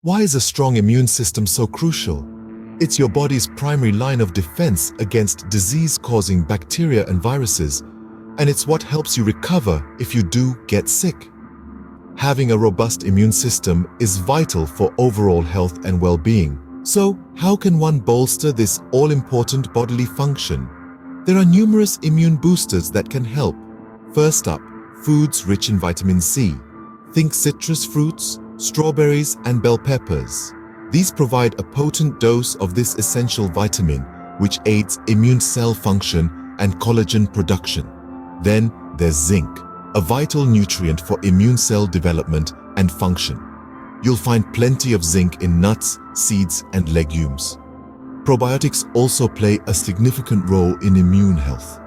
Why is a strong immune system so crucial? It's your body's primary line of defense against disease-causing bacteria and viruses, and it's what helps you recover if you do get sick. Having a robust immune system is vital for overall health and well-being. So, how can one bolster this all-important bodily function? There are numerous immune boosters that can help. First up, foods rich in vitamin C. Think citrus fruits, strawberries, and bell peppers. These provide a potent dose of this essential vitamin, which aids immune cell function and collagen production. Then there's zinc, a vital nutrient for immune cell development and function. You'll find plenty of zinc in nuts, seeds, and legumes. Probiotics also play a significant role in immune health.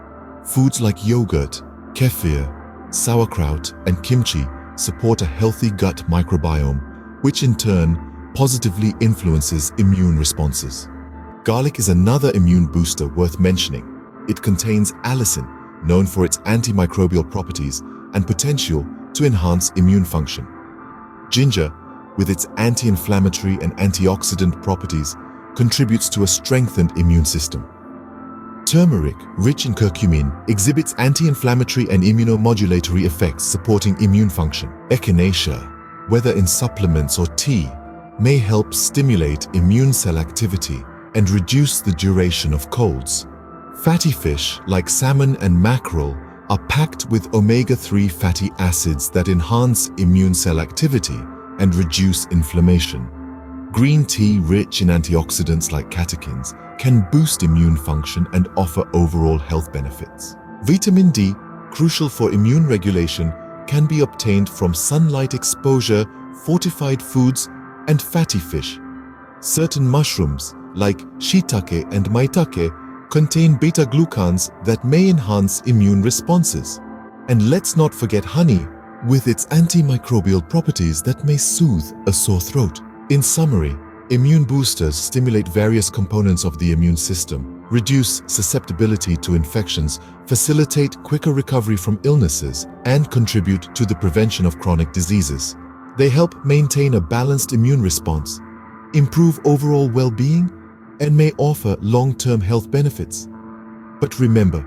Foods like yogurt, kefir, sauerkraut, and kimchi support a healthy gut microbiome, which in turn positively influences immune responses. Garlic is another immune booster worth mentioning. It contains allicin, known for its antimicrobial properties and potential to enhance immune function. Ginger, with its anti-inflammatory and antioxidant properties, contributes to a strengthened immune system. Turmeric, rich in curcumin, exhibits anti-inflammatory and immunomodulatory effects supporting immune function. Echinacea, whether in supplements or tea, may help stimulate immune cell activity and reduce the duration of colds. Fatty fish like salmon and mackerel are packed with omega-3 fatty acids that enhance immune cell activity and reduce inflammation. Green tea, rich in antioxidants like catechins, can boost immune function and offer overall health benefits. Vitamin D, crucial for immune regulation, can be obtained from sunlight exposure, fortified foods, and fatty fish. Certain mushrooms, like shiitake and maitake, contain beta-glucans that may enhance immune responses. And let's not forget honey, with its antimicrobial properties that may soothe a sore throat. In summary, immune boosters stimulate various components of the immune system, reduce susceptibility to infections, facilitate quicker recovery from illnesses, and contribute to the prevention of chronic diseases. They help maintain a balanced immune response, improve overall well-being, and may offer long-term health benefits. But remember,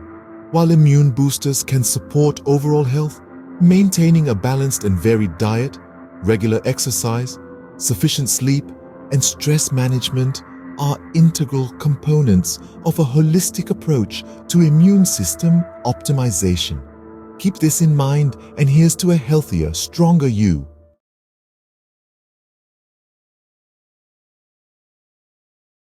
while immune boosters can support overall health, maintaining a balanced and varied diet, regular exercise, sufficient sleep, and stress management are integral components of a holistic approach to immune system optimization. Keep this in mind, and here's to a healthier, stronger you.